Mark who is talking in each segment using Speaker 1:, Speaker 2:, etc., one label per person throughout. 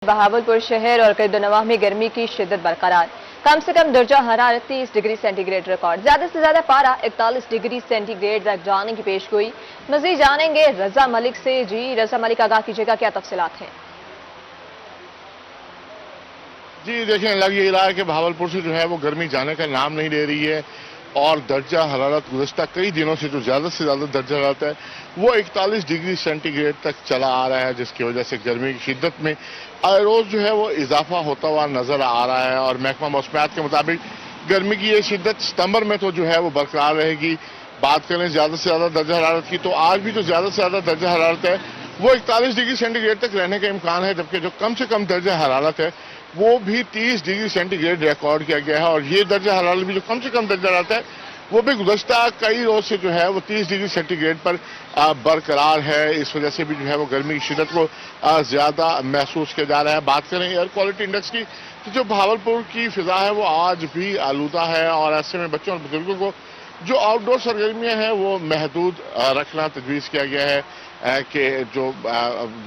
Speaker 1: बहावलपुर शहर और करीब में गर्मी की शिद्दत बरकरार। कम से कम दर्जा हरारत 30 डिग्री सेंटीग्रेड रिकॉर्ड। ज्यादा से ज्यादा पारा 41 डिग्री सेंटीग्रेड तक जाने की पेशगोई। मजीद जानेंगे रजा मलिक से। जी रजा मलिक, आगाह कीजिएगा, क्या तफसीलात हैं?
Speaker 2: जी देखें, लग ये रहा है कि बहावलपुर से जो है वो गर्मी जाने का नाम नहीं ले रही है और दर्जा हरारत गुज़श्ता कई दिनों से जो ज़्यादा से ज़्यादा दर्जा हरारत है वो 41 डिग्री सेंटीग्रेड तक चला आ रहा है, जिसकी वजह से गर्मी की शिद्दत में आए रोज़ जो है वो इजाफा होता हुआ नज़र आ रहा है। और महकमा मौसमियात के मुताबिक गर्मी की ये शिद्दत सितंबर में तो जो है वो बरकरार रहेगी। बात करें ज़्यादा से ज़्यादा दर्जा हरारत की, तो आज भी जो ज़्यादा से ज़्यादा दर्जा हरारत है वो 41 डिग्री सेंटीग्रेड तक रहने का इम्कान है, जबकि जो कम से कम दर्जा हरारत है वो भी 30 डिग्री सेंटीग्रेड रिकॉर्ड किया गया है। और ये दर्जा हरारत भी जो कम से कम दर्जा हरारत है वो भी गुज़श्ता कई रोज से जो है वो 30 डिग्री सेंटीग्रेड पर बरकरार है। इस वजह से भी जो है वो गर्मी की शिद्दत को ज़्यादा महसूस किया जा रहा है। बात करें एयर क्वालिटी इंडेक्स की, तो जो बहावलपुर की फिजा है वो आज भी आलूदा है और ऐसे में बच्चों और बुजुर्गों को जो आउटडोर सरगर्मियाँ हैं वो महदूद रखना तजवीज़ किया गया है कि जो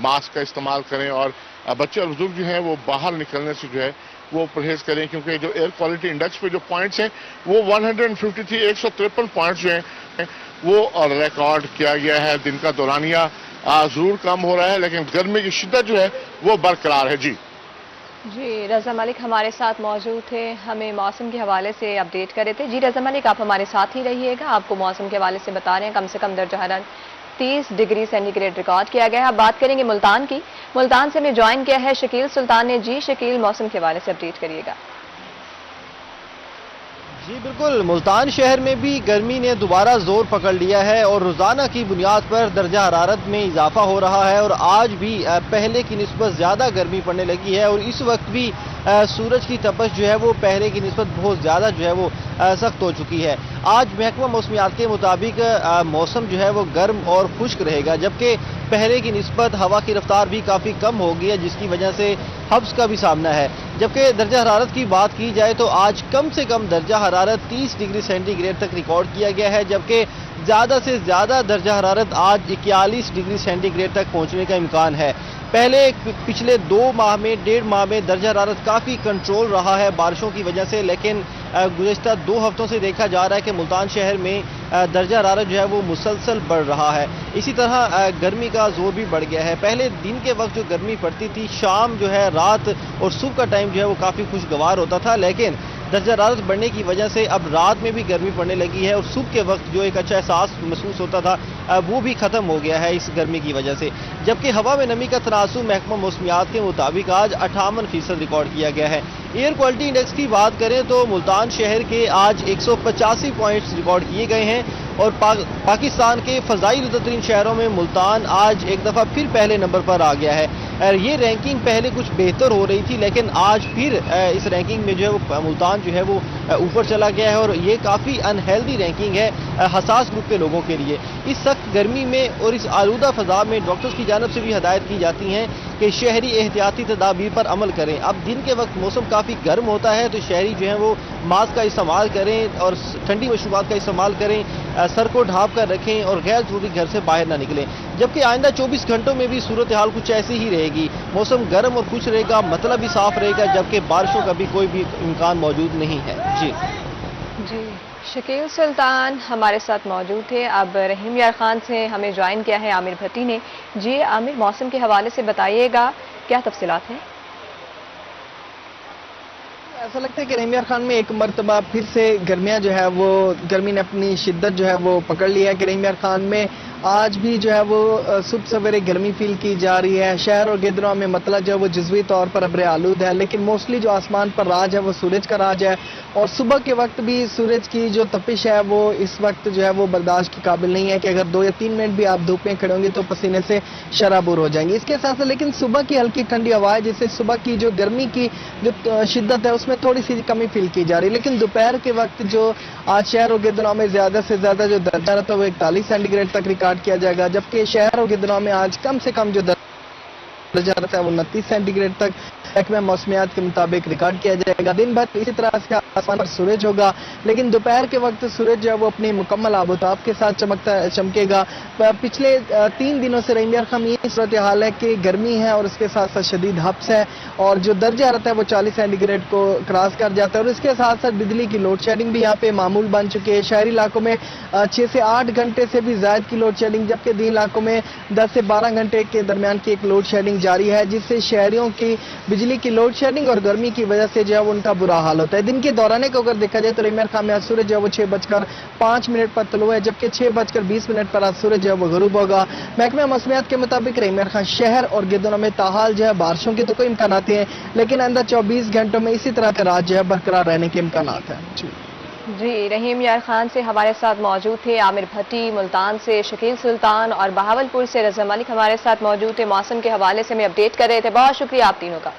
Speaker 2: मास्क का इस्तेमाल करें और बच्चे और बुजुर्ग जो हैं वो बाहर निकलने से जो है वो परहेज करें, क्योंकि जो एयर क्वालिटी इंडेक्स पे जो पॉइंट्स हैं वो 153 पॉइंट्स जो हैं वो रिकॉर्ड किया गया है। दिन का दौरानिया जरूर कम हो रहा है लेकिन गर्मी की शिद्दत जो है वो बरकरार है। जी
Speaker 1: रजा मलिक हमारे साथ मौजूद थे, हमें मौसम के हवाले से अपडेट कर रहे थे। जी रजा मलिक, आप हमारे साथ ही रहिएगा, आपको मौसम के हवाले से बता रहे हैं। कम से कम दर्जा हरारत 30 डिग्री सेंटीग्रेड रिकॉर्ड किया गया है। अब बात करेंगे मुल्तान की। मुल्तान से हमें ज्वाइन किया है शकील सुल्तान ने। जी शकील, मौसम के हवाले से अपडेट करिएगा।
Speaker 3: जी बिल्कुल, मुल्तान शहर में भी गर्मी ने दोबारा जोर पकड़ लिया है और रोजाना की बुनियाद पर दर्जा हरारत में इजाफा हो रहा है और आज भी पहले की निस्बत ज्यादा गर्मी पड़ने लगी है और इस वक्त भी सूरज की तपश जो है वो पहले की निस्बत बहुत ज्यादा जो है वो सख्त हो चुकी है। आज महकमा मौसमियात के मुताबिक मौसम जो है वो गर्म और खुश्क रहेगा, जबकि पहले की निस्बत हवा की रफ्तार भी काफ़ी कम हो गई है, जिसकी वजह से हब्स का भी सामना है। जबकि दर्जा हरारत की बात की जाए तो आज कम से कम दर्जा हरारत 30 डिग्री सेंटीग्रेड तक रिकॉर्ड किया गया है, जबकि ज़्यादा से ज़्यादा दर्जा हरारत आज 41 डिग्री सेंटीग्रेड तक पहुंचने का इम्कान है। पहले पिछले 2 माह में 1.5 माह में दर्जा हरारत काफ़ी कंट्रोल रहा है बारिशों की वजह से, लेकिन गुज़श्ता 2 हफ्तों से देखा जा रहा है कि मुल्तान शहर में दर्जा हरारत जो है वो मुसलसल बढ़ रहा है। इसी तरह गर्मी का जोर भी बढ़ गया है। पहले दिन के वक्त जो गर्मी पड़ती थी, शाम जो है रात और सुबह का टाइम जो है वो काफ़ी खुशगवार होता था, लेकिन दर्जा हरारत बढ़ने की वजह से अब रात में भी गर्मी पड़ने लगी है और सुबह के वक्त जो एक अच्छा एहसास महसूस होता था वो भी ख़त्म हो गया है इस गर्मी की वजह से। जबकि हवा में नमी का तनासुब महकमा मौसमियात के मुताबिक आज 58% रिकॉर्ड किया गया है। एयर क्वालिटी इंडेक्स की बात करें तो मुल्तान शहर के आज 185 पॉइंट्स रिकॉर्ड किए गए हैं और पाकिस्तान के फ़ज़ाई रुतरीन शहरों में मुल्तान आज एक दफ़ा फिर पहले नंबर पर आ गया है। ये रैंकिंग पहले कुछ बेहतर हो रही थी, लेकिन आज फिर इस रैंकिंग में जो है वो मुल्तान जो है वो ऊपर चला गया है और ये काफ़ी अनहेल्दी रैंकिंग है हसास ग्रुप के लोगों के लिए। इस सख्त गर्मी में और इस आलूदा फ़ज़ा में डॉक्टर्स की जानिब से भी हदायत की जाती हैं कि शहरी एहतियाती तदाबीर पर अमल करें। अब दिन के वक्त मौसम काफ़ी गर्म होता है तो शहरी जो है वो मास्क का इस्तेमाल करें और ठंडी मशरूबात का इस्तेमाल करें, सर को ढाँप कर रखें और गैर जरूरी घर से बाहर ना निकलें। जबकि आइंदा 24 घंटों में भी सूरत हाल कुछ ऐसी ही रहेगी। मौसम गर्म और खुश रहेगा, मतलब भी साफ रहेगा, जबकि बारिशों का भी कोई भी इम्कान मौजूद नहीं है। जी
Speaker 1: शकील सुल्तान हमारे साथ मौजूद थे। अब रहीम यार खान से हमें ज्वाइन किया है आमिर भट्टी ने। जी आमिर, मौसम के हवाले से बताइएगा, क्या तफसीलात हैं?
Speaker 4: ऐसा लगता है कि रहीम यार खान में एक मरतबा फिर से गर्मियाँ जो है वो गर्मी ने अपनी शिद्दत जो है वो पकड़ लिया है कि रहीम यार खान में आज भी जो है वो सुबह सवेरे गर्मी फील की जा रही है। शहर और गिदरों में मतलब जो है वो जज़वी तौर पर अब्र आलूद है, लेकिन मोस्टली जो आसमान पर राज है वो सूरज का राज है और सुबह के वक्त भी सूरज की जो तपिश है वो इस वक्त जो है वो बर्दाश्त के काबिल नहीं है कि अगर 2 या 3 मिनट भी आप धूप में खड़े होंगे तो पसीने से शराबूर हो जाएंगे। इसके साथ साथ लेकिन सुबह की हल्की ठंडी हवा है, जिससे सुबह की जो गर्मी की जो शिद्दत है उसमें थोड़ी सी कमी फील की जा रही है। लेकिन दोपहर के वक्त जो आज शहर और गिदरों में ज्यादा से ज्यादा जो दर्जा रहता है वो 41 सेंटीग्रेड तक रिकॉर्ड किया जाएगा, जबकि शहर और गिदरों में आज कम से कम जो درجہ حرارت ہے وہ 29 سینٹی گریڈ تک محکمہ موسمیات کے مطابق ریکارڈ کیا جائے گا. دن بھر اسی طرح سے آسمان پر سورج ہوگا، لیکن دوپہر کے وقت سورج جو ہے وہ اپنی مکمل آب و تاب کے ساتھ چمکے گا. پچھلے 3 دنوں سے رحیم یار خان یہ صورتحال ہے کہ گرمی ہے اور اس کے ساتھ ساتھ شدید ہبس ہے، اور جو درجہ حرارت ہے وہ 40 سینٹی گریڈ کو کراس کر جاتا ہے، اور اس کے ساتھ ساتھ بجلی کی لوڈ شیڈنگ بھی یہاں پہ معمول بن چکی ہے. شہری علاقوں میں 6 سے 8 گھنٹے سے بھی زائد کی لوڈ شیڈنگ، جبکہ دیہی علاقوں میں 10 سے 12 گھنٹے کے درمیان کی ایک لوڈ شیڈنگ جاری ہے، جس سے شہریوں کی بجلی کی لوڈ شیڈنگ اور گرمی کی وجہ سے جو ہے وہ ان کا برا حال ہوتا ہے. دن کے دورانیے کو اگر دیکھا جائے تو رحیم یار خان میں آج سورج جو ہے وہ 6:05 پر طلوع ہے، جبکہ 6:20 پر آج سورج جو ہے وہ غروب ہوگا. محکمہ موسمیات کے مطابق رحیم یار خان شہر اور گردنوں میں تاحال جو ہے بارشوں کے تو کوئی امکانات ہیں، لیکن آئندہ 24 گھنٹوں میں اسی طرح کا راج جو ہے برقرار رہنے کے امکانات ہیں.
Speaker 1: جی رحیم یار خان سے ہمارے ساتھ موجود تھے عامر بھٹی، ملتان سے شکیل سلطان اور بہاولپور سے رضا ملک ہمارے ساتھ موجود تھے. موسم کے حوالے سے ہمیں اپڈیٹ کر رہے تھے. بہت شکریہ آپ تینوں کا.